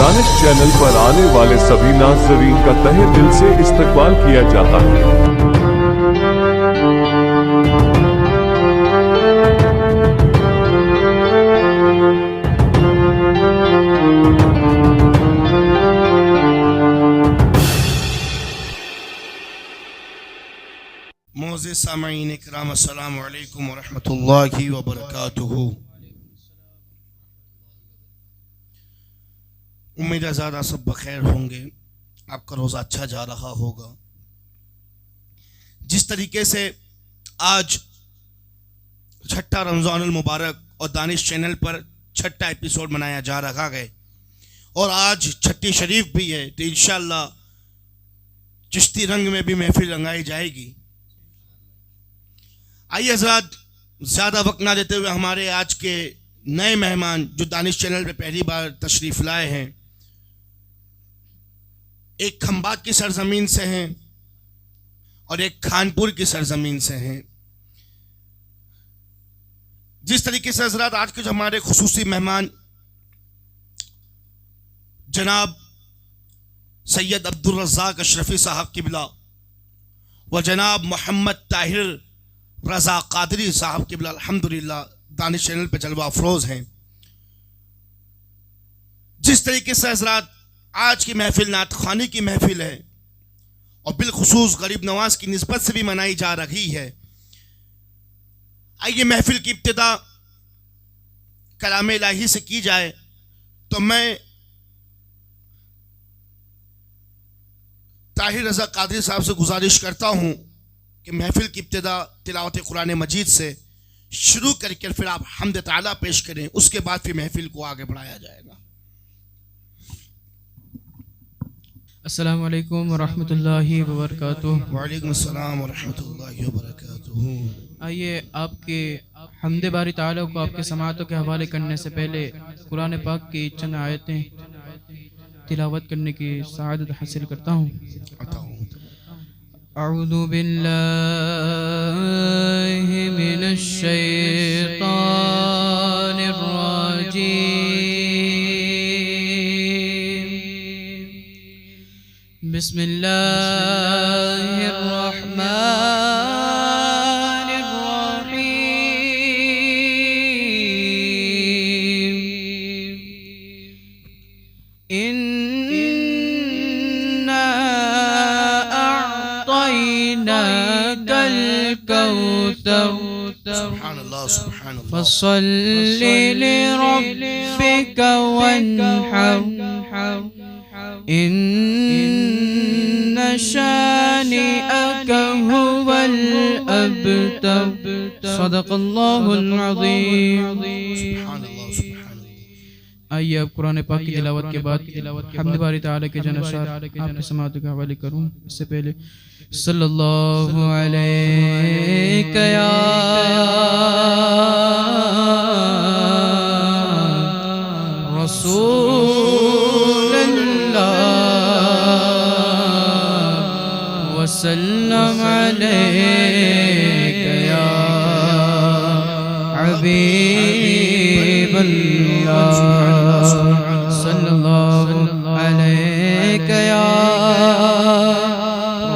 Danish channel पर आने वाले सभी नाज़रीन का तहे दिल से इस्तकबाल किया जाता है। मोअज़्ज़िज़ सामईन इकराम, अस्सलामु अलैकुम वरहमतुल्लाहि वबरकातुहू। उम्मीद है ज़्यादा सब बखैर होंगे, आपका रोज़ा अच्छा जा रहा होगा। जिस तरीके से आज छठा रमज़ानुल मुबारक और दानिश चैनल पर छठा एपिसोड मनाया जा रहा है और आज छठी शरीफ भी है, तो इंशाअल्लाह चिश्ती रंग में भी महफिल रंगाई जाएगी। आइए हज़रात, ज़्यादा वक्त ना देते हुए हमारे आज के नए मेहमान जो दानिश चैनल पे पहली बार तशरीफ़ लाए हैं, एक खंबात की सरजमीन से हैं और एक खानपुर की सरजमीन से हैं। जिस तरीके से हज़रात आज के जो हमारे खुसूसी मेहमान जनाब सैयद अब्दुल रज़्ज़ाक अशरफी साहब किबला व जनाब मोहम्मद ताहिर रज़ा कादरी साहब किबला अल्हम्दुलिल्लाह दानिश चैनल पे जलवा अफरोज हैं। जिस तरीके से हज़रात आज की महफिल नात ख़्वानी की महफिल है और बिलखुसूस गरीब नवाज की निस्बत से भी मनाई जा रही है। आइए महफिल की इब्तिदा कलाम इलाही से की जाए, तो मैं ताहिर रज़ा कादरी साहब से गुजारिश करता हूँ कि महफिल की इब्तिदा तिलावत कुरान मजीद से शुरू करके फिर आप हम्द ताला पेश करें, उसके बाद फिर महफिल को आगे बढ़ाया जाएगा। अस्सलामु अलैकुम वरहमतुल्लाहि वबरकातुहू। वालेकुम अस्सलाम वरहमतुल्लाहि वबरकातुहू। आइए आपके हम्द बारी ताला को आपके समातों के हवाले करने से पहले कुरान पाक की चंद आयतें तिलावत करने की सआदत हासिल करता हूँ। अऊज़ु बिल्लाहि मिनश शैतानिर रजीम। बिस्मिल्लाहिर रहमानिर रहीम। इन्ना अअतैनाकल कौसर सुब्हानल्लाह सुब्हानल्लाह। फसल्लि लिरब्बिका वन्हर इन्न शानिअका हुवल अबतर। सदक़ल्लाहुल अज़ीम। सुब्हानल्लाह सुब्हानल्लाह। आइए अब कुरान पाक की तिलावत के बाद हम्द बारी ताला के जनशात आपके समात के हवाले करूँ। इससे पहले सल्लल्लाहु अलैहि या रसूलल्लाह वसल्लम अलैका या हबीबल्लाह। सल्लल्लाहु अलैका या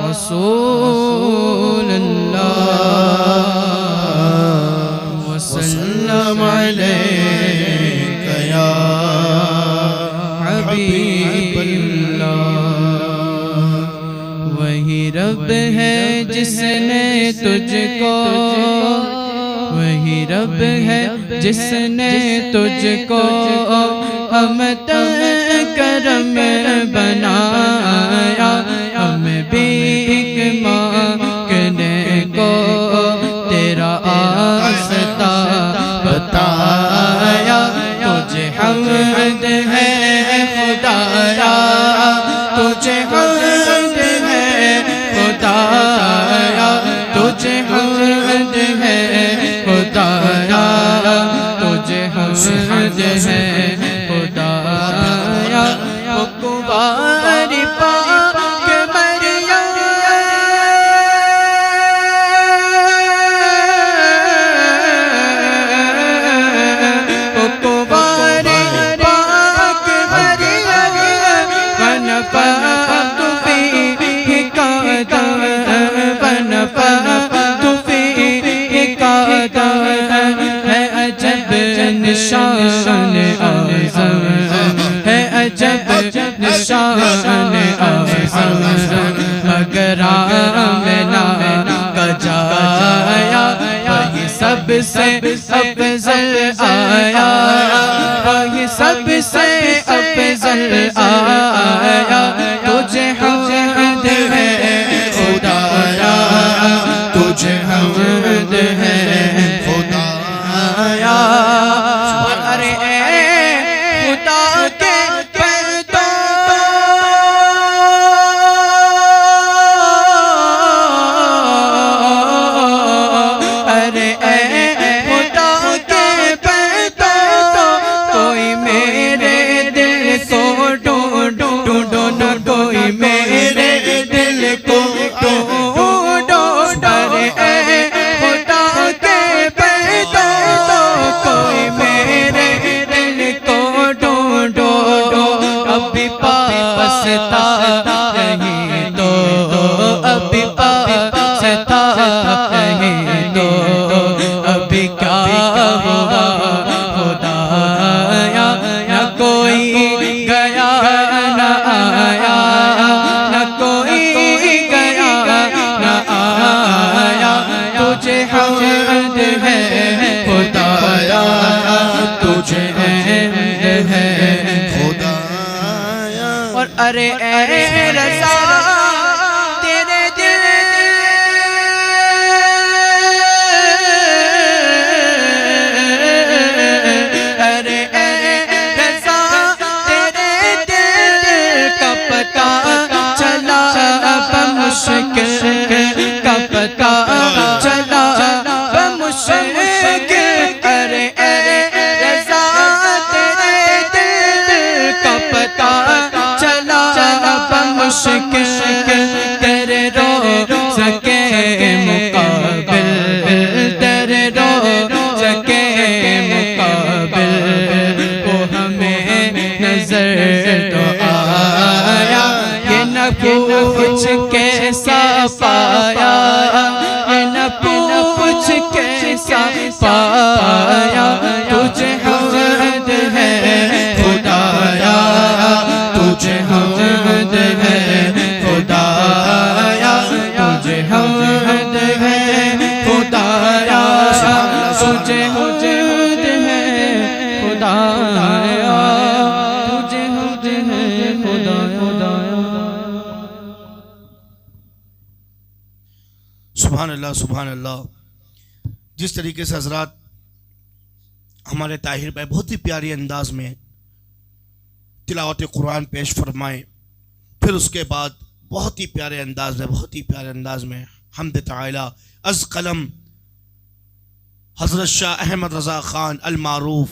रसूलल्लाह वसल्लम अलैका या हबीबल्लाह। वही रब है जिसने तुझको, वही रब है जिसने तुझको हमत करम बनाया। हम भीख मांगने को तेरा आस्ता बताया। तुझे हम्द है खुदाया, तुझे हम्द है खुदाया, तुझे हम्द है खुदाया, तुझे हम्द है खुदाया। कुवारी पाक मरियम कुवारी पाक मरियम शान अफजल मगर आमना का जाया वही सबसे अफजल आया वही सबसे अफजल आया तुझे हम्द है खुदाया तुझे हम्द है खुदाया अरे खुदा के पैदा अरे खुदा के पैदा कोई मेरे दिल को ढूंढो ढूंढो न कोई मेरे दिल को ढूंढो अरे खुदा के पैदा कोई मेरे दिल को ढूंढो अभी पास था नहीं तो अभी पास था नहीं तो अभी क्या हुआ खुदाया न कोई गया न आया न कोई गया न आया तुझे हम्द है खुदाया तुझे हम्द है खुदाया और अरे रज़ा तेरे दिल अरे रज़ा तेरे दिल का पता चला बमुश्किल का पता चला बमुश्किल अरे रज़ा तेरे दिल का पता चला बमुश्किल तेरे रोज़ के मुकाबिल तेरे रोज़ के मुकाबिल वो हमें नजर तो आया ये न पूछ कैसा पाया ये न पूछ कैसा पाया तुझे हम्द है खुदाया तुझे हम्द है खुदाया तुझे हम्द है खुदाया तुझे हम्द है खुदाया तुझे हम्द है खुदाया सुभान अल्लाह सुभान अल्लाह। जिस तरीके से हजरात हमारे ताहिर भाई बहुत ही प्यारी अंदाज में तिलावत कुरान पेश फरमाए, फिर उसके बाद बहुत ही प्यारे अंदाज में हम्द ताला अज़ कलम हज़रत शाह अहमद रज़ा ख़ान अल मारूफ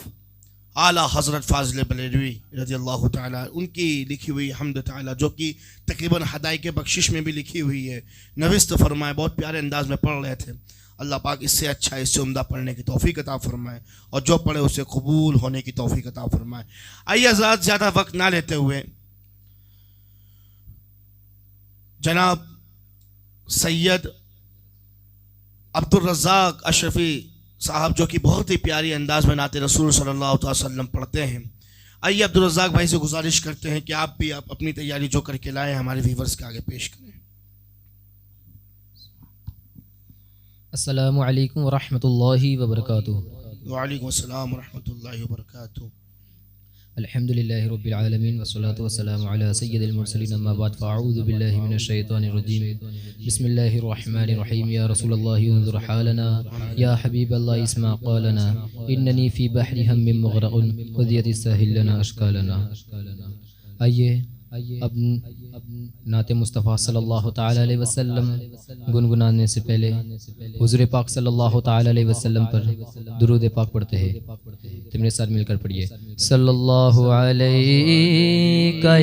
आला हज़रत फ़ाज़िल बरेलवी रज़ियल्लाहु ताला उनकी लिखी हुई हम्द ताला जो कि तकरीबन हदायक़ बख्शिश में भी लिखी हुई है, नविस्त फरमाए। बहुत प्यारे अंदाज में पढ़ रहे थे। अल्लाह पाक इससे अच्छा इससे उम्दा पढ़ने की तौफीक अता फरमाए और जो पढ़े उसे कबूल होने की तौफीक अता फरमाए। आइए आज़ाद ज़्यादा वक्त ना लेते हुए जनाब सैयद अब्दुल रज़्ज़ाक़ अशरफ़ी साहब जो कि बहुत ही प्यारी अंदाज में नाते रसूल सल्लल्लाहु अलैहि वसल्लम पढ़ते हैं, आइए अब्दुल रज़्ज़ाक़ भाई से गुजारिश करते हैं कि आप भी अपनी तैयारी जो करके लाए हमारे व्यूवर्स के आगे पेश करें। अस्सलामु अलैकुम व रहमतुल्लाहि व बरकातुहू। वालेकुम अस्सलाम व रहमतुल्लाहि व बरकातुहू। अल्हम्दुलिल्लाहि रब्बिल आलमीन वस्सलातु वस्सलामु अला सय्यिदिल मुरसलीन अम्मा बाद फ़अऊज़ु बिल्लाहि मिनश शैतानिर रजीम बिस्मिल्लाहिर रहमानिर रहीम या रसूलल्लाहि उन्ज़ुर हालना या हबीबल्लाह इस्मा क़ालना इन्ननी फ़ी बहरि हम्मिन मुग़रक़ुन ख़ुदियतिस साहिल लना अशकालना। आइए अब नाते मुस्तफ़ा सल्लल्लाहु ताला अलैहि वसल्लम गुनगुनाने से पहले हुज़ूर पाक सल्लल्लाहु ताला अलैहि वसल्लम पर दुरूद पाक पढ़ते हैं। तुम मेरे साथ मिलकर पढ़िए सल्लल्लाहु अलैका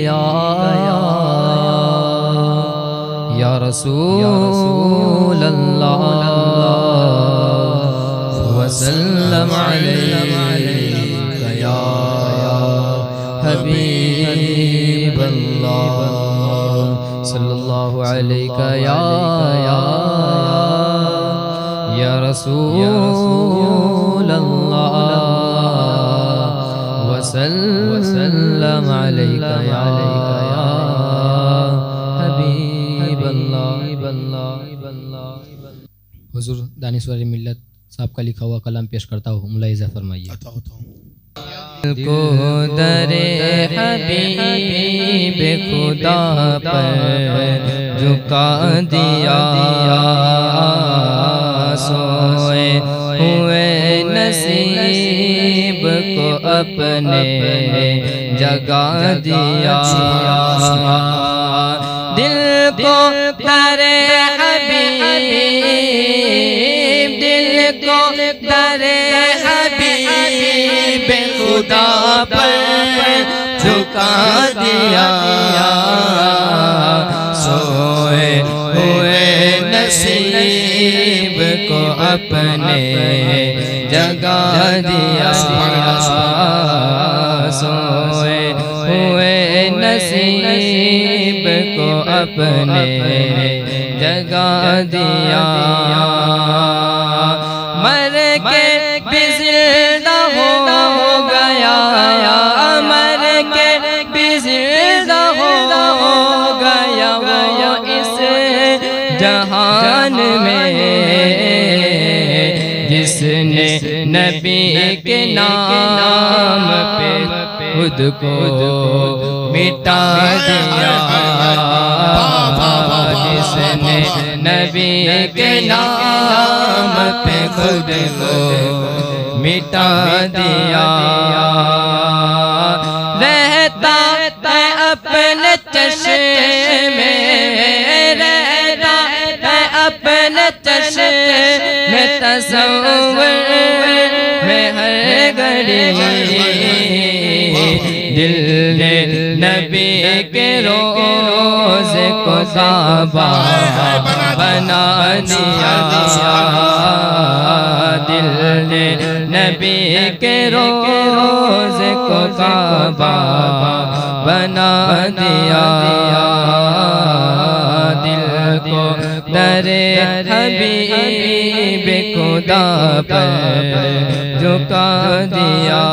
या रसूल अल्लाह वसल्लम अलैका या हबीब अल्लाह सल्लल्लाहु अलैका या रसूल अल्लाह वसल्लम अलैका या हुजूर दानिश्वर मिल्लत साहब का लिखा हुआ कलाम पेश करता हूँ, मुलाहिज़ा फरमाइए। को दरे हबीब खुदा पर झुका दिया, सोए हुए नसीब को अपने जगा दिया, दिल को दरे हबीब, दिल को दरे हबीब खुदा पर झुका दिया, सोए हुए नसीब को अपने जगा दिया, सोए हुए नसीब को अपने जगा दिया, मर के भी जिंदा हो गया, मर के भी जिंदा हो गया वो इस जहान में, जिसने नबी के नाम पे खुद को मिटा दिया, जिसने नबी के नाम पे खुद को मिटा दिया, रहता है अपने चश्मे में, रहता है अपने चश्मे में, तसव्वुर में हर घड़ी, दिल ने नबी के रोज़े को काबा बना दिया, दिल ने नबी के रोज़े को काबा बना दिया, दिल को दरे हबीब खुदा पर झुका दिया,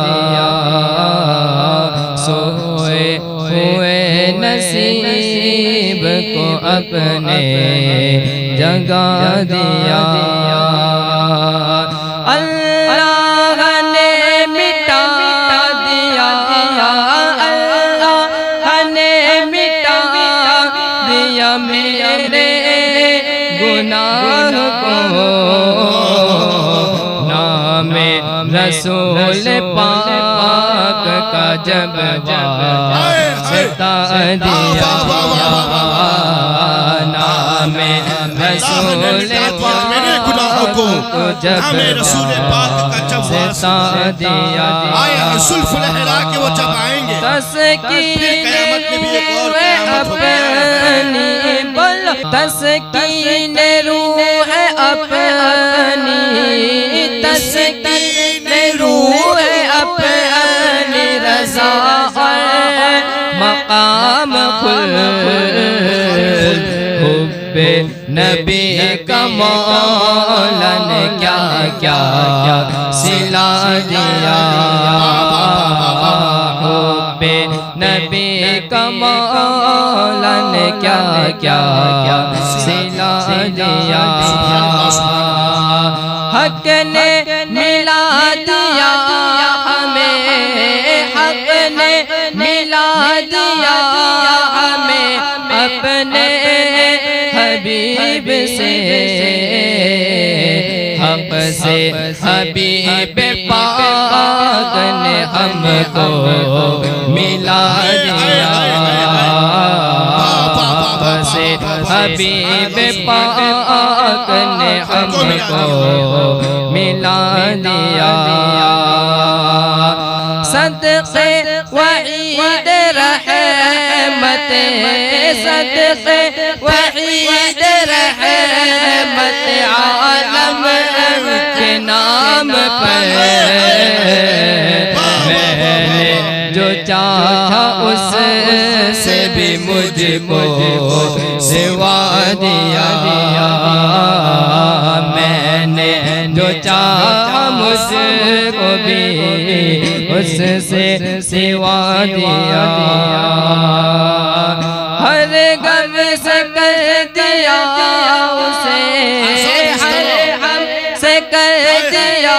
सोए हुए नसीब को अपने जगा दिया, अल्लाह ने मिटा दिया, अल्लाह ने मिटा दिया मेरे गुनाह को, नामे रसूल पाक का जब सता दिया, नामे रसूल पाक को जब सता दिया, के वो जब आएंगे तस्कीने रूह अपनी, बोलो तस्कीने रूह अपनी, तस्कीने रूह अपनी, रज़ा मकाम खुल हुब्बे नबी का मौला ने क्या क्या सिला दिया, हुब्बे नबी का मौला ने क्या क्या सिला दिया, हक ने मिला दिया हमें, हक ने मिला दिया हमें अपने हबीब से, हक से हबीब पाक ने हमको मिला दिया, हक से हबीब पाक ने हमको मिला दिया, सदक़े वहीद रहमत, सदक़े वहीद रहमत आलम के नाम पर, मैंने जो चाहा उससे भी मुझको सिवा दिया, मैंने जो चाहा मुझको भी उससे सिवा दिया, हर गम से कर दिया उसे, हर हम से कर दिया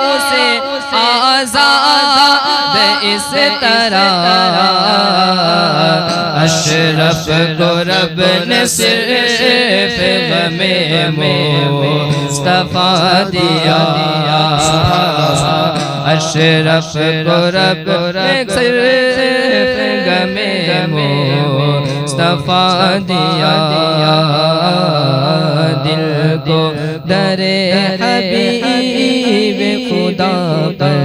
उसे आजाद इस तरह। अशरफ को रब ने सिर्फ गमे मुस्तफा दिया, अशरफ को रब ने सिर्फ गमे मुस्तफा दिया। दिल को दरे हबीब खुदा पर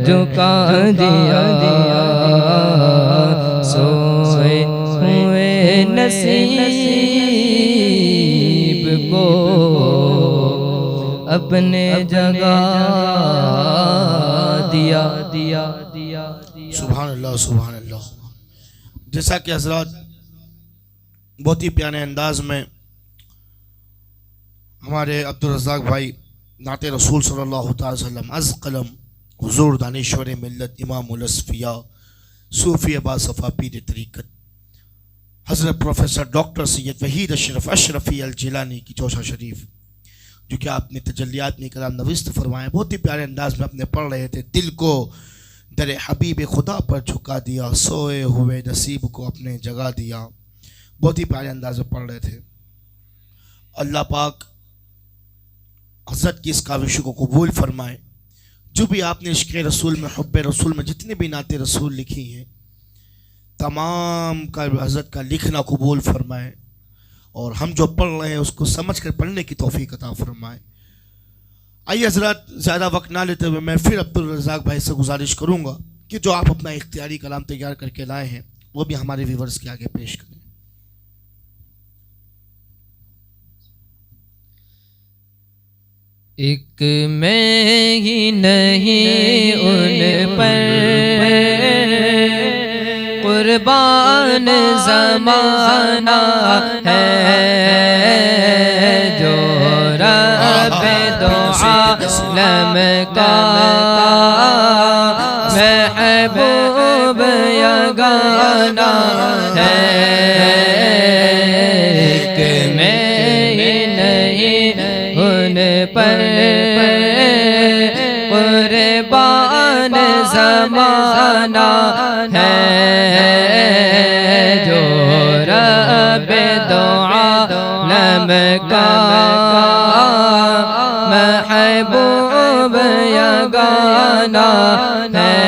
झुका दिया, सोए हुए नसीब को अपने जगा दिया। सुभान अल्लाह, सुभान अल्लाह। जैसा कि हजरत बहुत ही प्यारे अंदाज में हमारे अब्दुल रज़ाक भाई नाते रसूल सल्लल्लाहु अलैहि वसल्लम अज़ कलम हुजूर दानिश्वर मिल्लत इमाम उल असफिया सूफी अबा सफ़ा पीर तरीक़त हज़रत प्रोफेसर डॉक्टर सैयद वहीद अशरफ अशरफी अल जिलानी की चौसा शरीफ, जो कि आपने तजल्लियात में कलाम नविस्त फरमाए, बहुत ही प्यारे अंदाज में अपने पढ़ रहे थे। दिल को दर हबीब खुदा पर झुका दिया, सोए हुए नसीब को अपने जगा दिया। बहुत ही प्यारे अंदाज में पढ़ रहे थे। अल्लाह पाक हज़रत की इस काविश को कबूल फरमाए। जो भी आपने इश्क़ रसूल में, हुब्ब रसूल में जितने भी नाते रसूल लिखी हैं, तमाम का हज़रत का लिखना कबूल फरमाए, और हम जो पढ़ रहे हैं उसको समझ कर पढ़ने की तौफीक अता फरमाए। आइए हज़रत, ज़्यादा वक्त ना लेते हुए मैं फिर अब्दुल रज़ाक भाई से गुजारिश करूँगा कि जो आप अपना इख्तियारी कलाम तैयार करके लाए हैं वो भी हमारे व्यूवर्स के आगे पेश करें। एक मैं ही नहीं उन पर कुर्बान ज़माना है, जो रब दो आलम का महबूब यगाना है। एक मैं ही नहीं उन पर कुर्बान ज़माना है, जो रब दो आलम का महबूब यगाना है।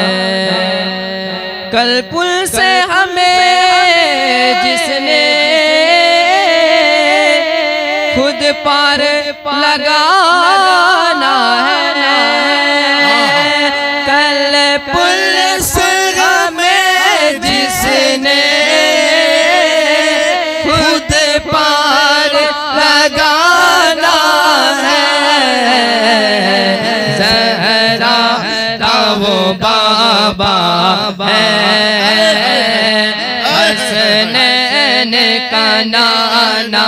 कल पुल से हमें जिसने खुद पार लगाना है, कल पुल से हमें जिसने खुद पार लगाना है। ज़हरा का वो बाबा है, हसनैन का नाना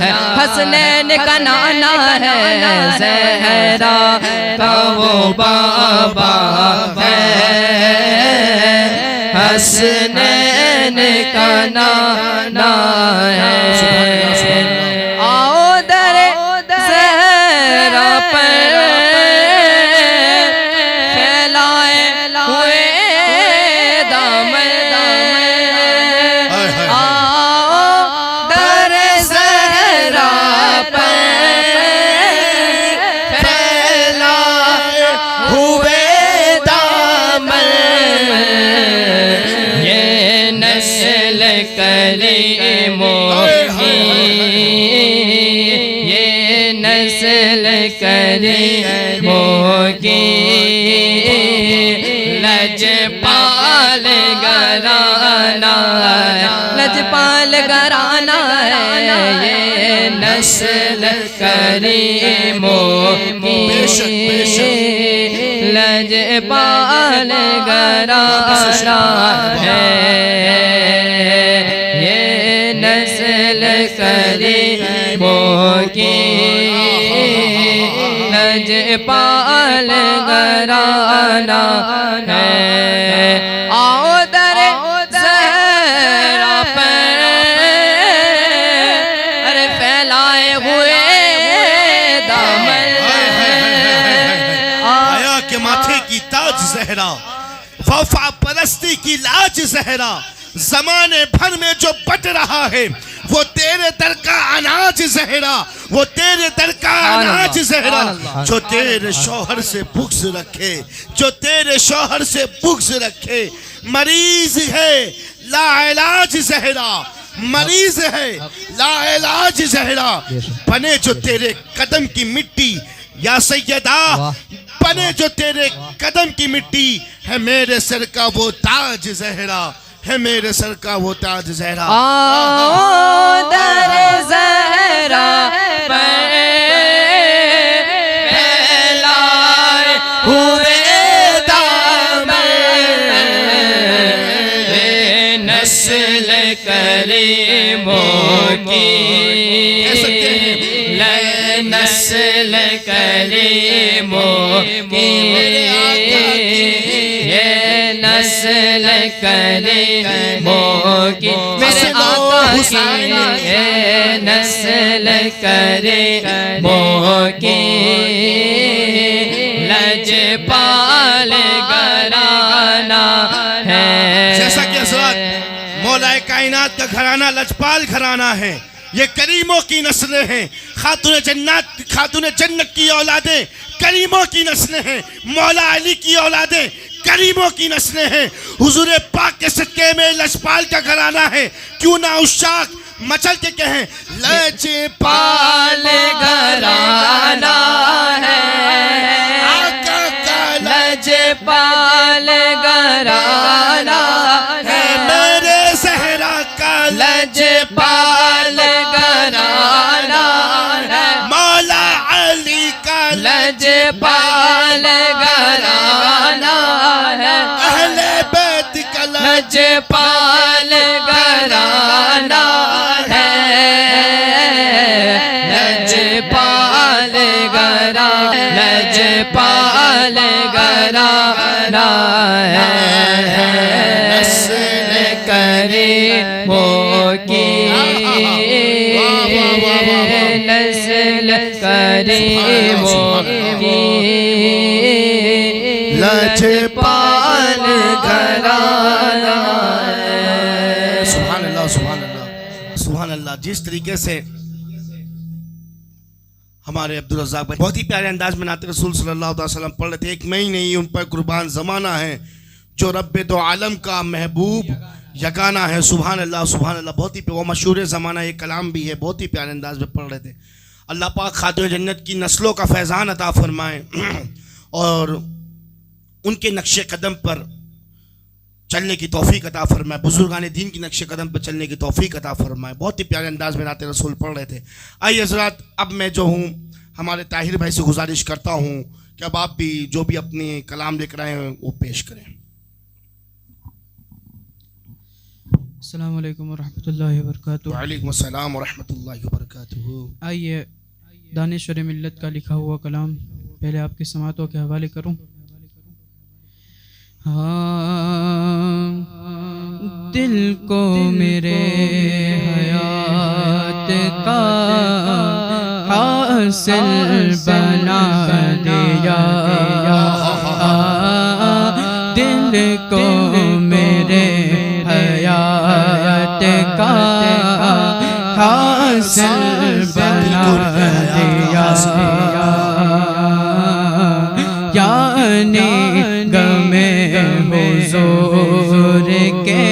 है, हसनैन का नाना है। ज़हरा का वो बाबा है, हसनैन का नाना है। आओ दरे ज़हरा पर फैलाए हुए दामन, आओ दरे ज़हरा पर फैलाए हुए दामन। ये नस्ल करीमों की, ये नस्ल करीमों की लजपाल घराना है, लजपाल घराना है। ये नस्ल करीमों की लजपाल घराना है। ये नस्ल करीमों की लजपाल घराना है। आओ दरे ज़हरा पर परस्ती की लाज जहरा, जमाने भर में जो बट रहा है वो तेरे दर का अनाज जहरा, वो तेरे दर का अनाज जहरा। जो तेरे शौहर से बुग़्ज़ रखे, जो तेरे शौहर से बुग़्ज़ रखे, मरीज है लाइलाज जहरा, मरीज है लाइलाज जहरा। बने जो तेरे कदम की मिट्टी या सैयदा, बने जो तेरे कदम की मिट्टी, है मेरे सर का वो ताज जहरा, है मेरे सर का वो ताज जहरा। आओ दर ज़हरा पर फैलाए हुए दामन, नस्ल करीमों की, नस्ल करीमों की, ये नस्ल करीमों की, मेरे आका की ये नस्ल करीमों की, लजपाल घराना है। जैसा कि हज़रत मौलाए कायनात का घराना लजपाल घराना है, ये करीमों की नस्लें हैं। खातून जन्नत की औलादें करीमों की नस्लें हैं। मौला अली की औलादें करीमों की नस्लें हैं। हुजूर पाक के सदके में लजपाल का घराना है। क्यों ना उशाक मचल के कहें लजपाल घराना है, आका का लजपाल घराना है, मेरे सहरा का लजपाल घराना है, मौला अली का लजपाल घराना है, अहले बैत का लजपाल घराना है, लजपाल घराना, लजपाल घराना है, नस्ल करीमों की, नस्ल करीमों की, लजपाल घराना है। सुभान अल्लाह, सुभान अल्लाह, सुभान अल्लाह। जिस तरीके से हमारे अब्दुल रज़्ज़ाक़ भाई बहुत ही प्यारे अंदाज में नाते रसूल सल्लल्लाहु अलैहि वसल्लम पढ़ रहे थे। एक मैं ही नहीं, उन पर कुर्बान ज़माना है जो रब्बे दो आलम का महबूब यगाना है। सुभान अल्लाह, सुभान अल्लाह। बहुत ही वो मशहूर ज़माना एक कलाम भी है, बहुत ही प्यारे अंदाज में पढ़ रहे थे। अल्लाह पाक खातून जन्नत की नस्लों का फैज़ान अता फरमाए और उनके नक्शे कदम पर चलने की तौफीक अता फरमाए, बुजुर्गान दीन की नक्शे कदम पर चलने की तौफीक अता फरमाए। बहुत ही प्यारे अंदाज में नाते रसूल पढ़ रहे थे। आइए हज़रात, अब मैं जो हूँ हमारे ताहिर भाई से गुजारिश करता हूँ कि अब आप भी जो भी अपने कलाम लेकर आए हैं वो पेश करें। अस्सलाम वालेकुम वरहमतुल्लाहि वबरकातुहू। वालेकुम अस्सलाम वरहमतुल्लाहि वबरकातुहू। आइए दानिश्वर मिल्लत का लिखा हुआ कलाम पहले आपकी समातों के हवाले करूं। हाँ, दिल को मेरे हयात का हासिल बना दिया, दिल को मेरे हयात का हासिल बना दिया, यानी गमे हुजूर के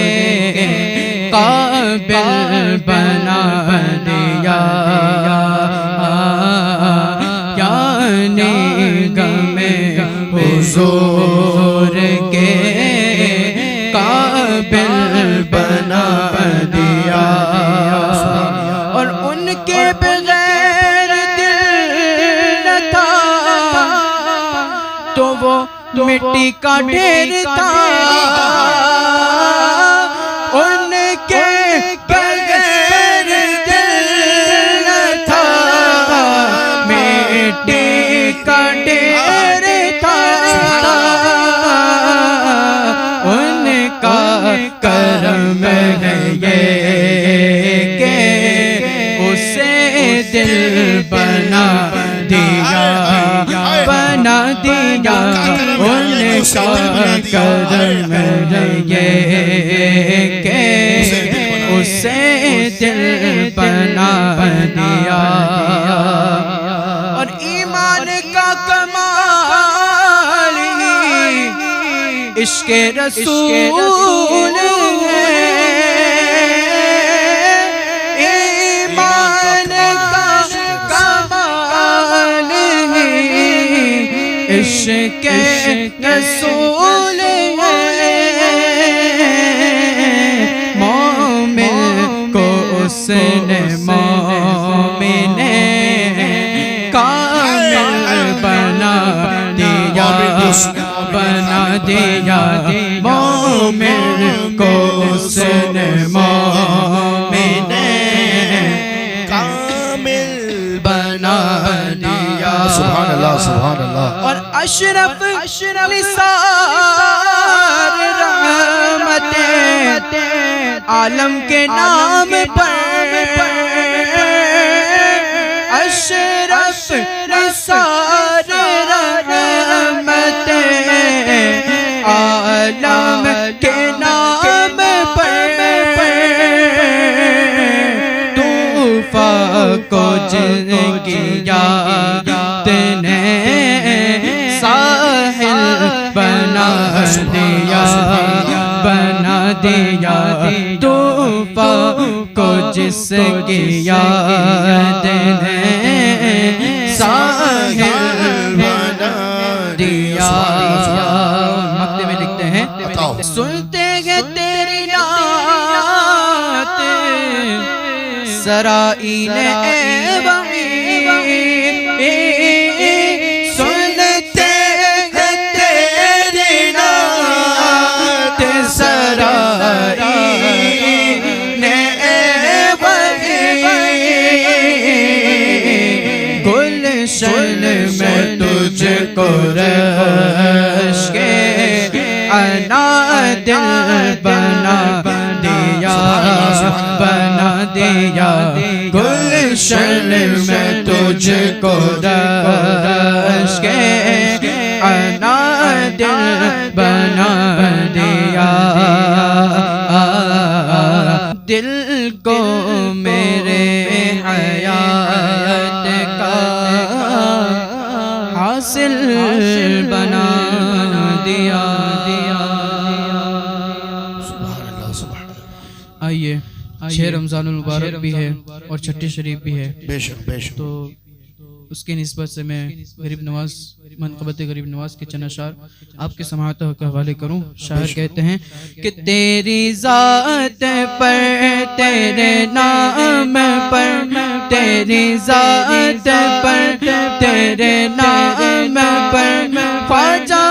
काबिल बना दिया, यानी गमे हुजूर के काबिल बना दिया। और उनके बगैर दिल न था तो वो मिट्टी का ढेर था, उनके बगैर दिल न था, मिट्टी का ढेर था, उनका करम है ये कि उसे दिल बना दिया, बना दिया, उनका करम ये के उसे दिल बना दिया। और ईमान का कमाल इश्क़े रसूल है। ईमान का कमाल इश्क़े रसूल है। मोमिन को उसने मोमिन कामिल बना दिया, बना दिया। मोमिन को उसने मोमिन कामिल बना दिया। सुभान अल्लाह, सुभान अल्लाह। और अशरफ निसार रहमते आलम के नाम पर अशरफ निसार रहमते आलम के नाम पर तूफा को जिंदगी याद ने साहिल बना दिया, बना दिया। तूफा को जिसकी याद ने साहिल बना दिया। मक्ते में लिखते हैं, सुनते हैं तेरी नात सराईने सुनते हैं तेरी नात सराईने गुलशन में तुझको रश के अना दिल बना दिया, बना दिया। गुलशन में तुझको रश के अना दिल बना दिया। दिल को मेरे हयात का हासिल बना दिया। आइए, 6 रमज़ानुल मुबारक भी है और छठी शरीफ भी है। बेशक बेशक। तो उसके निस्बत से मैं गरीब नवाज मनक़बत गरीब नवाज के चंद अशार आपके समाअत के हवाले करूं। शायर कहते हैं कि तेरी ज़ात पर, तेरे नाम पर, तेरी ज़ात पर, तेरे नाम पर ख्वाजा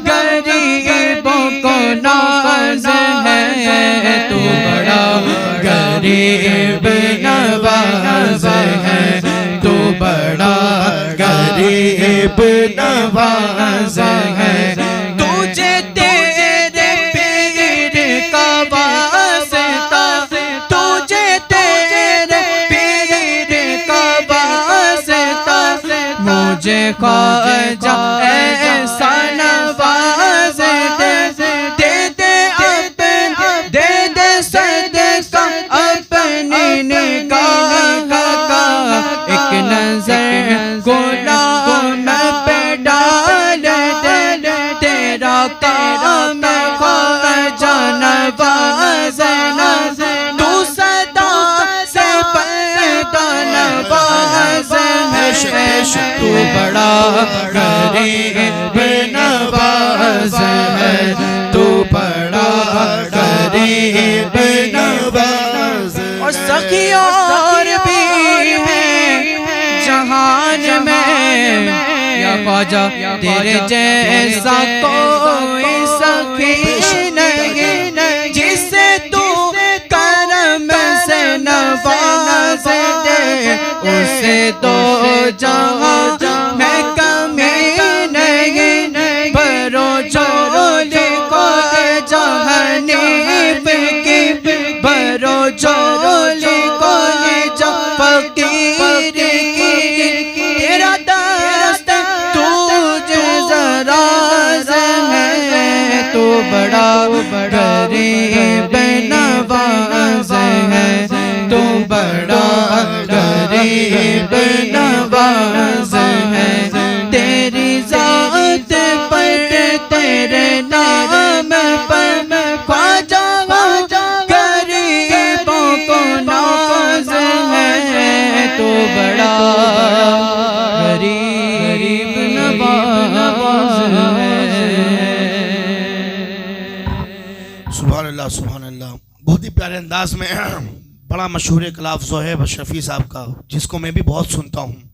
गरीबों को नाज है। तू बड़ा गरीब नवाज है, तू बड़ा गरीब नवाज है। तुझे तेरे पीर का वास्ता, तुझे तेरे पीर का वास्ता, मुझे ख्वाजा ऐसा नवाज दे, दे दे दे दे सदका अपनी निगाह का। एक नजर गुलाम पे डाल दे, तेरा काम ख्वाजा नवाजना। तू सदा से पैदा नवाज है, तू बड़ा गरीब नवाज है, तू बड़ा गरीब नवाज। और सखी और भी है जहान में या ख्वाजा तेरे जैसा कोई सखी नहीं, जिसे तू करम से नवाज दे, उसे तो जहां में कमी नहीं। भरो झोली को जहनीफ की, भरो झोली को फकीर की। तेरा दस्त तुझ जरा गरीब नवाज है, तू बड़ा गरीब नवाज है। तेरी जात पर तेरे नाम पर ख्वाजा गरीबों को नाज है, तू बड़ा गरीब नवाज है। सुभान अल्लाह सुभान अल्लाह। बहुत ही प्यारे अंदाज में बड़ा मशहूर कलाम ज़ोहैब अशरफी साहब का, जिसको मैं भी बहुत सुनता हूँ।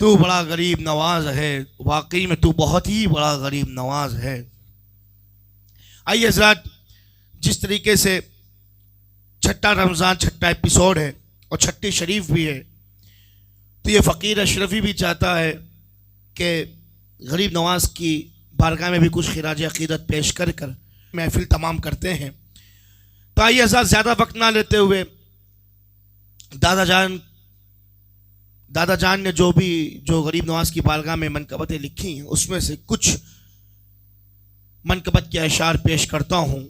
तू बड़ा गरीब नवाज है, वाकई में तू बहुत ही बड़ा गरीब नवाज है। आइए हज़रात, जिस तरीके से छठा रमज़ान छठा एपिसोड है और छठी शरीफ भी है, तो ये फ़कीर अशरफी भी चाहता है कि गरीब नवाज की बारगाह में भी कुछ खिराज अक़ीदत पेश कर कर महफिल तमाम करते हैं। तो आइए हज़रात, ज़्यादा वक्त ना लेते हुए दादा जान ने जो गरीब नवाज की बारगाह में मनकबतें लिखी हैं, उसमें से कुछ मनकबत के अशार पेश करता हूँ।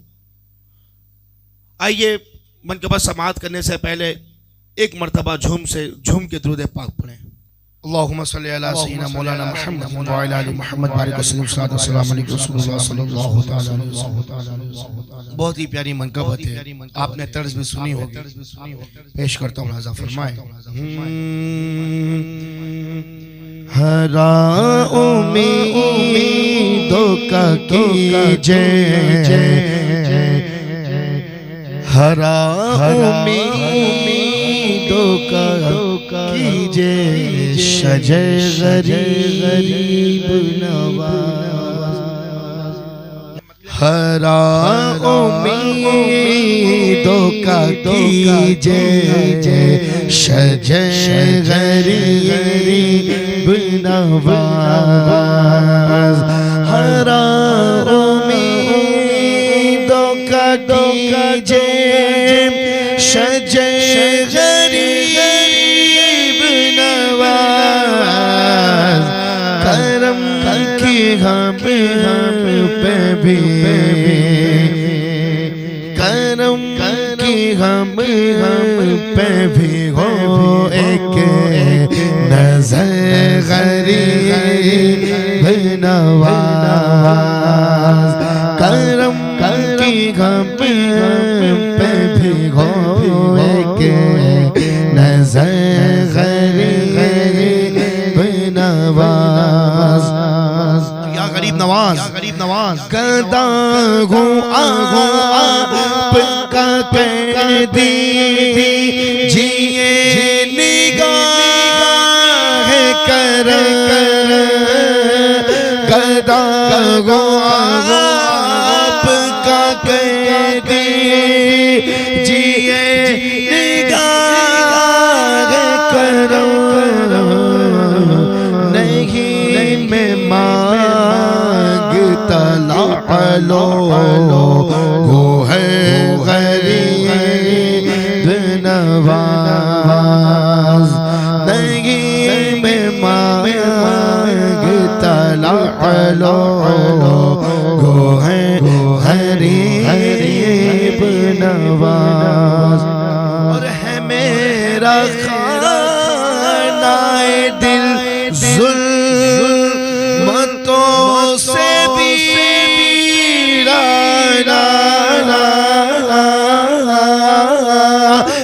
आइए मनकबत समाअत करने से पहले एक मरतबा झूम के दुरूद पाक पढ़ें। अल्लाहुम्मा सल्ली अला सय्यिदना मौलाना मुहम्मद व अला आलि मुहम्मद बारिक वसल्लम सल्लल्लाहु अलैहि वसल्लम। बहुत ही प्यारी मनकबत है, आपने तर्ज भी सुनी होगी, पेश करता हूँ, लिहाजा फरमाएं। हरा उम्मीदों का कीजिए, हरा उम्मीदों का कीजिए, शजे गरीब नवाज। हरा उम्मीदों का कीजिए, शजे गरीब नवाज। हरा उम्मीदों का कीजिए, शजे गरीब नवाज। करम की हम पे भी, करम की हम पे भी हो एक नज़र गरीब नवाज। करम की हम पे भी हो एक नज़र गरीब नवाज। या गरीब नवाज, या गरीब नवाज। गदा हूँ आपका कर दीजिए निगाह करम। गदा हूँ आपका कर दीजिए निगाह करम। नहीं मैं मांगता लो वो है गरीब नवाज। नहीं मैं मांगता लो वो है गरीब नवाज। और है मेरा खानाए दिल जुल्मतों से भी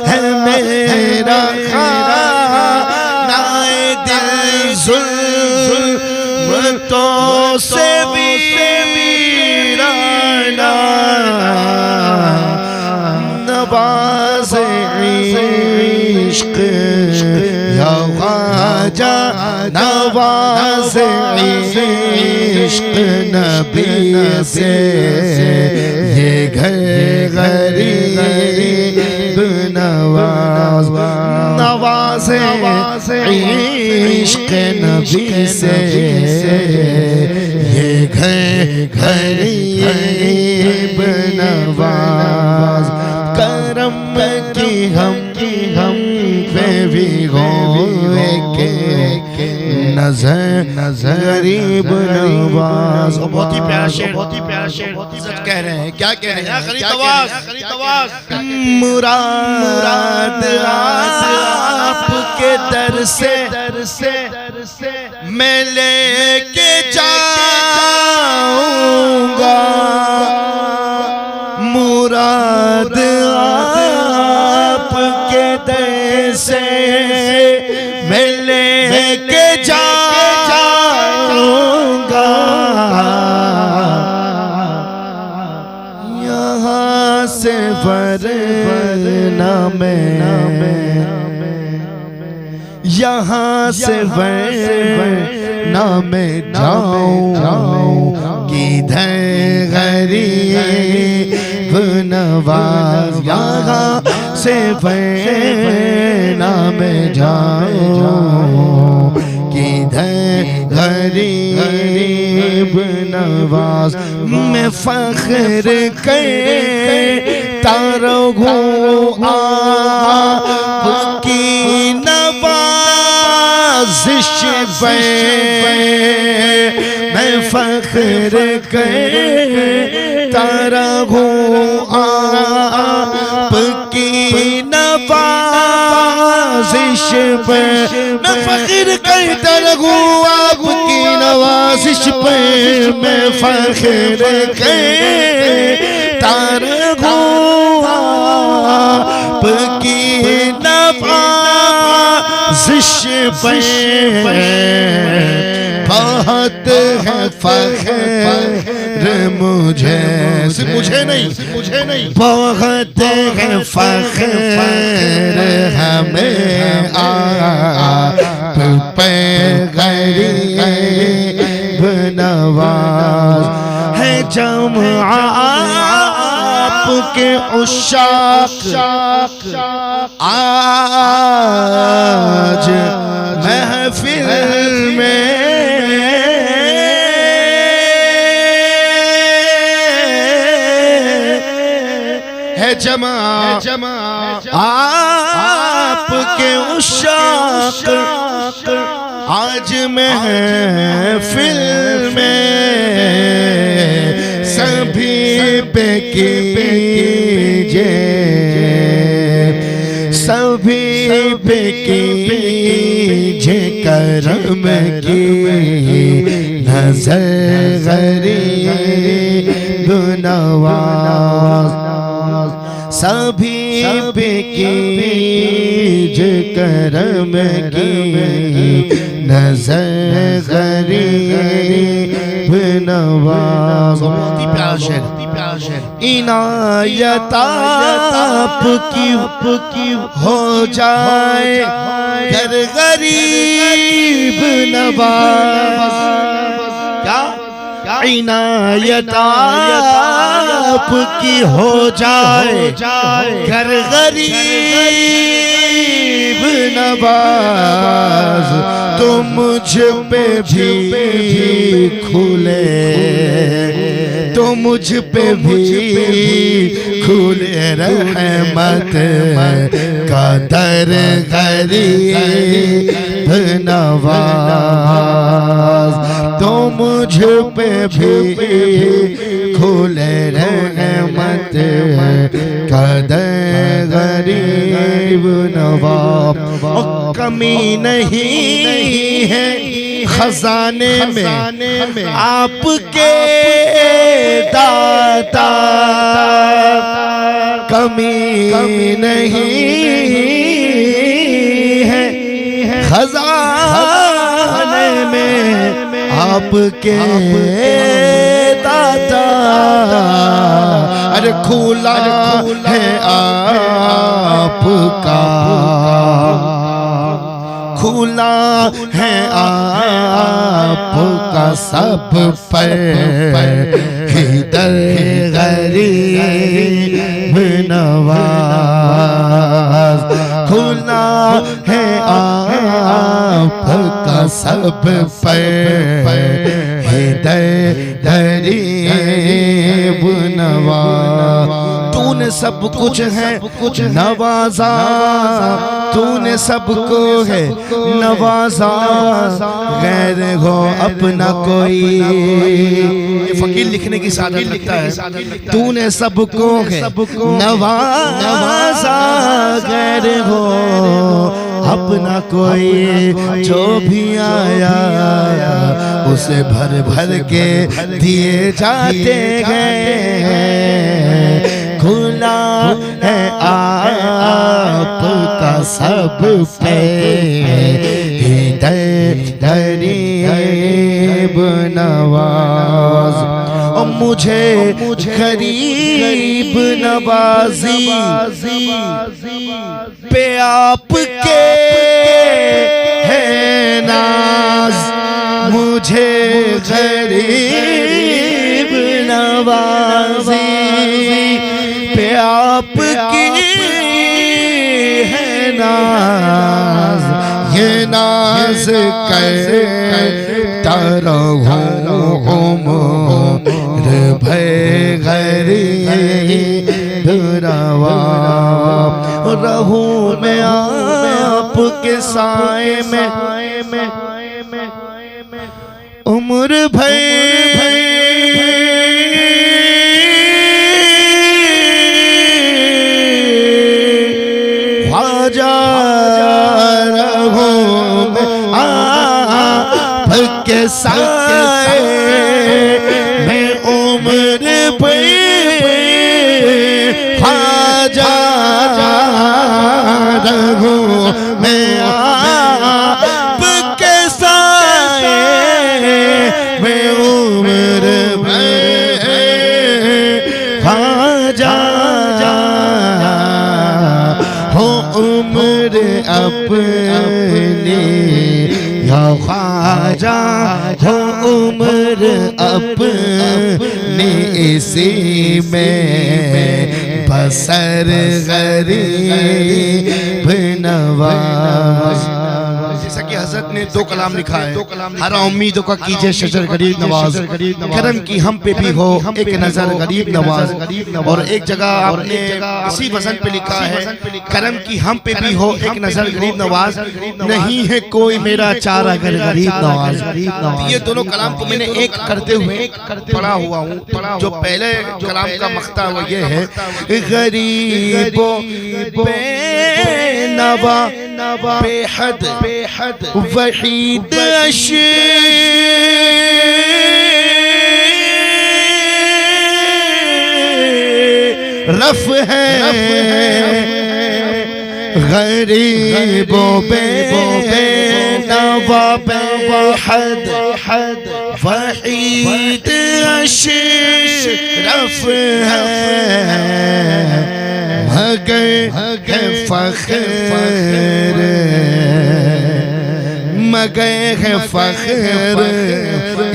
है मेरा खानाए दिल जुल्मतों से भी नवाज़ इश्क या ख्वाजा नवाज़ इश्क नबी से ये घर गरीब नवाज। नवाज़ इश्क नबी से ये घर गरीब नवाज। करम की हम पे भी हो के नजर गरीब नवाज। बहुत ही प्यारा शेर, बहुत ही प्यारा शेर। सच कह रहे हैं, क्या कह रहे हैं? गरीब नवाज मुराद आपके दर से मैं लेके जाऊंगा, मुराद आपके दर से मैं लेके जाऊंगा, यहाँ से वरना यहाँ से वरना मैं जाऊं किधर गरीब नवाज, यहाँ से वरना मैं जाऊं किधर गरीब नवाज। मैं फख्र करता रहूं आपकी नवाजिश पे, मैं फख्र करता रहूं आपकी नवाजिश पे, मैं फख्र करता रहूं आपकी नवाजिश पे, मैं फख्र करता रहूं आपकी नवाजिश पे। बहुत है फख्र मुझे नहीं, बहुत है फख्र हमें आप पे गरीब नवाज है जम आपके उशाक आज महफिल में है जमा आपके उशाक आज महफिल में सभी पे कीजिए, सभी पे कीजिए करम की नजर गरीब नवाज, सभी पे कीजिए करम की नजर गरीब नवाज। बहुत ही प्यारा शेर। इनायत आपकी हो जाए घर गरीब नवाज, क्या इनायत आपकी हो जाए घर गरीब नवाज, तो मुझ पे भी खुले, तो मुझ पे भी खुले रहमत का दर गरीब नवाज, तो मुझ पे भी खुले रहमत का दर गरीब नवाज। और कमी नहीं है खजाने में आपके दाता, कमी नहीं है खजाने में आपके दाता। अरे खुला है आपका, खुला है आपका सब पर इधर गरीब नवाज, खुला है आपका सब पर इधर गरीब नवाज। तूने सब कुछ है नवाजा तूने सबको है नवाजा, गैर हो अपना कोई। ये फकीर लिखने की सादत रखता है। तूने सबको है नवाजा, गैर हो अपना कोई। जो भी आया उसे भर भर के दिए जाते हैं। खुला है आपका सब पे गरीब नवाज। और मुझे गरीब नवाजी पे आपके है नाज। मुझे गरीब नवाजी पे आपकी है नाज। ये नाज करता रहूं उम्र भर गरीब नवाज। रहूं मैं आपके साए में उम्र भर। ख्वाजा रहूं आपके साए में उम्र भर। ख्वाजा रहूं मैं आपके साए में उम्र भर। ख्वाजा हो उम्र अपनी, या ख्वाजा हो उम्र अपनी इसी में बसर गरीब नवाज। जैसा कि हज़रत ने दो कलाम लिखा है, हर उम्मीदों का कीजिए शजर गरीब नवाज। करम की हम पे भी हो एक नजर गरीब नवाज। और एक जगह आपने इसी वजन पे लिखा है, करम की हम पे भी हो एक नजर गरीब नवाज। नहीं है कोई मेरा चारा अगर गरीब नवाज। ये दोनों कलाम को मैंने एक करते हुए पढ़ा हुआ हूँ। जो पहले कलाम का मख्ता वो ये है, गरीबों बेनवा बेहद वहीद रफ है। गरीबों बेनवा बेहद वहीद रफ है। मगर है फख्र, मगर है फख्र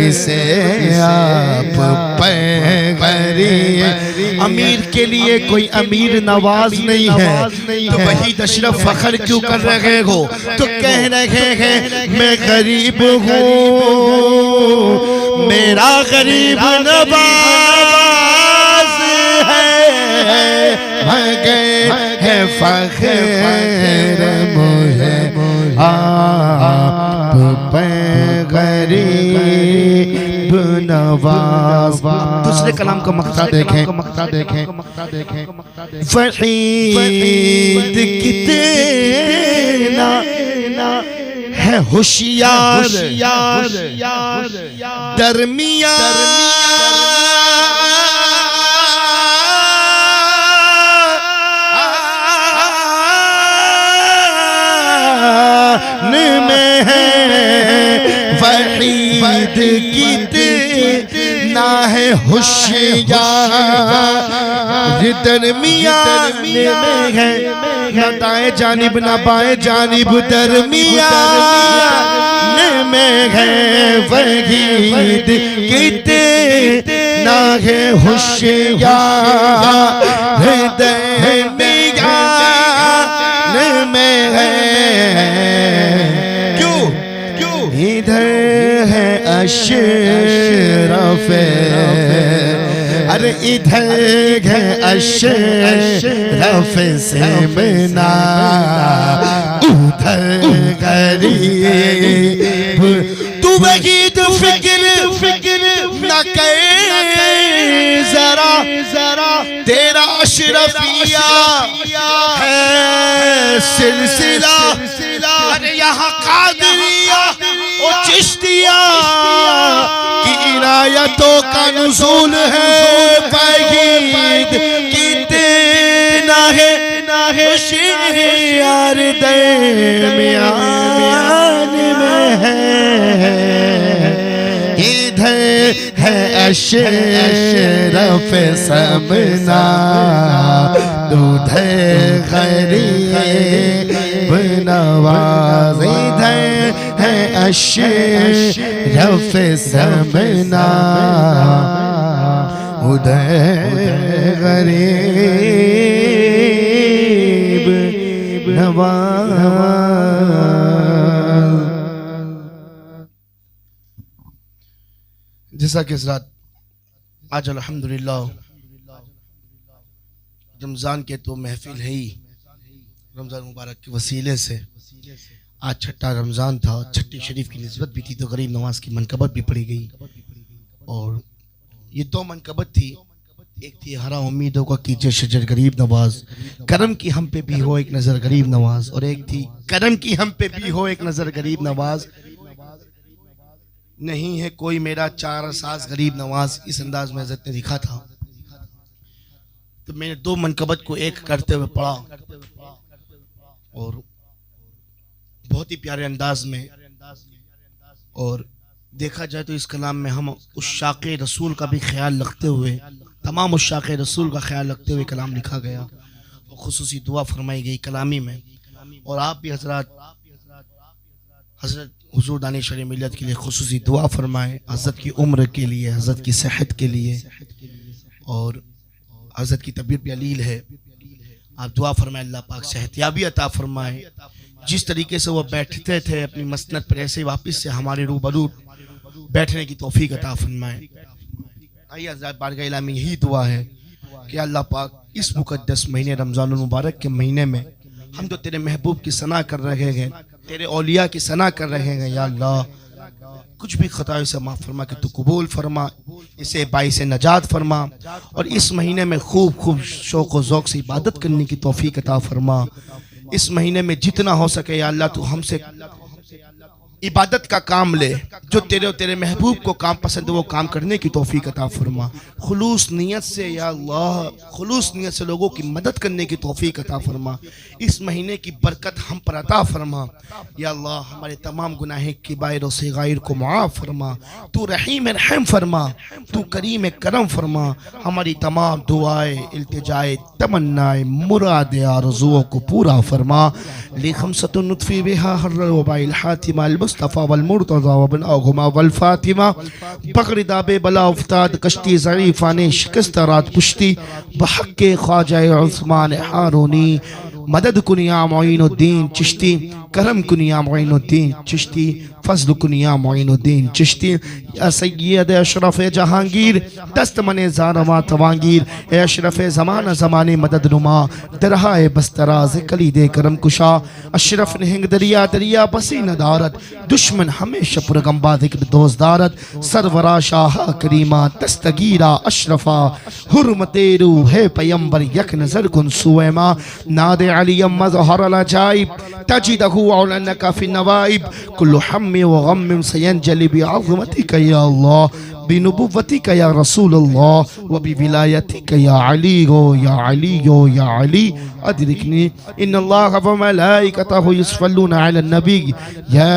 इसे आप पे। अमीर के लिए कोई अमीर नवाज नहीं है, तो वही अशरफ फख्र क्यों कर रहे हो? तो कह रहे हैं मैं गरीब हूँ, मेरा गरीब नवाज है। मगर है फख्र मुझे आप पे गरीब नवाज। दूसरे कलाम का मक्ता देखें। फरीद कितना है होशियार दरमियान में है। वहीद कितना है होशियार दरमियान में है। न दाएं जानिब न बाएं जानिब दरमियान में है। वहीद कितना है होशियार दरमियान में है। इधर है अशरफ, अरे इधर है अशरफ से बना उधर गरीब तू वहीद फिक्र न कर जरा तेरा अशरफिया है सिलसिला अरे यहाँ कादरिया और चिश्तिया की इनायतों का नुज़ूल है वहीद कितना है होशियार दरमियान में है इधर है अशरफ सबना उधर गरीब नवाज इधर है अशरफ सबना उधर गरीब नवाज। जैसा कि हज़रात आज अल्हम्दुलिल्लाह रमज़ान के तो महफिल है ही, रमज़ान मुबारक के वसीले से आज छठा रमज़ान था, छठी शरीफ की निस्बत भी थी तो गरीब नवाज की मनकबत भी पढ़ी गई। और ये दो मनकबत थी, एक थी हरा उम्मीदों का कीजिए शजर गरीब नवाज, करम की हम पे भी हो एक नज़र गरीब नवाज, और एक थी करम की हम पे भी हो एक नज़र गरीब नवाज, नहीं है कोई मेरा चार साज गरीब नवाज। इस अंदाज में हज़रत ने लिखा था। तो मैंने दो मनकबत को एक करते हुए पढ़ा और बहुत ही प्यारे अंदाज में, और देखा जाए तो इस कलाम में हम उस शाक़े रसूल का भी ख्याल रखते हुए, तमाम उस शाक़े रसूल का ख्याल रखते हुए कलाम लिखा गया और खुसूसी दुआ फरमाई गई कलामी में। और आप भी हज़रत हुज़ूर दानिश मिल्लत के लिए खुसूसी दुआ फरमाएं, हज़रत की उम्र के लिए, हज़रत की सेहत के लिए, और हज़रत की तबीयत भी अलील है, आप दुआ फरमाएं अल्लाह पाक सेहतियाबी अता फरमाएं। जिस तरीके से वो बैठते थे अपनी मसनद पर, ऐसे वापस से हमारे रूबरू बैठने की तौफीक अता फरमाएं। आइए हज़रत बारगाह इलाही में यही दुआ है कि अल्लाह पाक इस मुक़द्दस महीने रमज़ान मुबारक के महीने में हम तो तेरे महबूब की सना कर रहे हैं, तेरे औलिया की सना कर रहे हैं, या अल्लाह कुछ भी खताओं से माफ़ फरमा कि तू कबूल फरमा, इसे बाइस नजात फरमा, और इस महीने में खूब शौक़ व ज़ौक़ से इबादत करने की तौफीक अता फरमा। इस महीने में जितना हो सके या अल्लाह तू हमसे इबादत का काम ले, जो तेरे और तेरे महबूब को काम पसंद है वो काम करने की तौफीक अता फरमा। खुलूस नियत से या अल्लाह, खुलूस नियत से लोगों की मदद करने की तौफीक अता फरमा। इस महीने की बरकत हम पर अता फरमा या अल्लाह, हमारे तमाम गुनाह किबायर और सगाइर को मुआफ़ फरमा। तू रहीम रहम फरमा, तू करीम करम फरमा। हमारी तमाम दुआएं, इल्तिजाए, तमन्नाएं, मुरादें, आरज़ुओं को पूरा फरमा। लिखमसतुन नुत्फ़ी बिहा हर्रल वबाइल हातिमा मुस्तफ़ा वल मुर्तज़ा वबन अगमा वल फातिमा बकरिदाबे बला उफ्ताद कश्ती ज़रीफ़ाने शिकस्त रात पुश्ती बहक़्क़े ख्वाजा उस्मान हारूनी मदद कुनिया मोइनुद्दीन चिश्ती करम कुनिया मोइनुद्दीन चिश्ती फज़ल कुनिया मोइनुद्दीन चिश्ती या सय्यद अशरफ जहांगीर दस्तमने ज़ारमा तवांगीर ए अशरफ ज़माना ज़माने मदद नुमा दरहाए बस्तराज कलीदे करम कुशा अशरफ निहंग दरिया दरिया बसी नदारत दुश्मन हमेशा पुरगम्बा ज़िक्र दोज़दारत सरवरा शाह करीमा दस्तगीरा अशरफा हुर्मते रूह है पैगंबर यक नज़र कुन सुएमा नादे अलियम मज़हर लजाइब तजिदहु औलनका फी नवाइब कुल्लु हम्मी व गम्मिम सयंजलि बिअज़मतिका या अल्लाह बिनुबुव्वतिका या रसूल अल्लाह व बिविलायतिका या अली गो या अली गो या अली अदरिकनी इन्नल्लाह व मलाइकतहु युसल्लूना अलन नबी या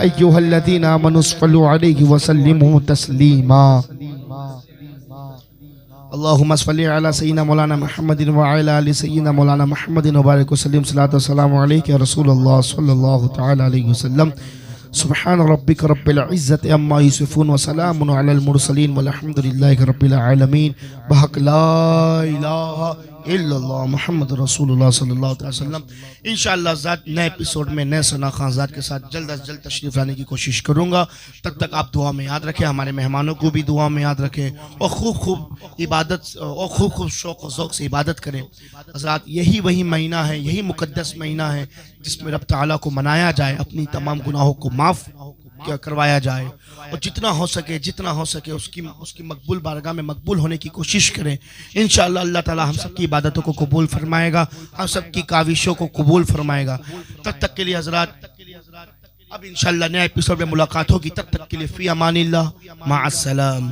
अय्युहल्लज़ीना आमनू सल्लु अलैहि व सल्लिमू तस्लीमा। अल्लाहुम्मा सल्लि अला सय्यिदिना मौलाना मुहम्मदिन व अला आलि सय्यिदिना मौलाना मुहम्मदिन व बारिक वसल्लिम सल्लल्लाहु वसल्लम अलैका या रसूलल्लाह सल्लल्लाहु तआला अलैहि वसल्लम। सुब्हान रब्बिक रब्बिल इज़्ज़ति अम्मा यसिफून व सलामुन अलल मुरसलीन वल्हम्दुलिल्लाहि रब्बिल आलमीन। बहक ला इलाहा इल्लल्लाह मुहम्मद रसूलुल्लाह सल्लल्लाहु अलैहि वसल्लम। इंशाअल्लाह ज़ात नए एपिसोड में नए सना खान ज़ात के साथ जल्द अज जल्द तशरीफ़ लाने की कोशिश करूँगा। तब तक आप दुआ में याद रखें, हमारे मेहमानों को भी दुआ में याद रखें और खूब इबादत और खूब शौक़ और ज़ौक़ से इबादत करें। हज़रात यही वही महीना है, यही मुक़द्दस महीना है जिसमें रब ताला को मनाया जाए, अपनी तमाम गुनाहों को माफ़ करवाया जाए और जितना हो सके उसकी मकबूल बारगाह में मकबूल होने की कोशिश करें। इंशाअल्लाह अल्लाह ताला हम सब की इबादतों को कबूल फरमाएगा, हम सब की काविशों को कबूल फरमाएगा। तब तक के लिए हज़रात अब इंशाअल्लाह नए एपिसोड में मुलाकात होगी। तब तक के लिए फ़ी अमानिल्लाह, माअस्सलाम।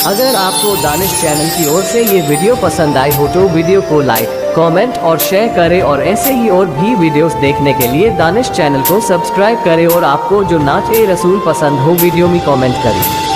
अगर आपको दानिश चैनल की ओर से ये वीडियो पसंद आई हो तो वीडियो को लाइक, कमेंट और शेयर करें और ऐसे ही और भी वीडियोस देखने के लिए दानिश चैनल को सब्सक्राइब करें और आपको जो नात-ए रसूल पसंद हो वीडियो में कमेंट करें।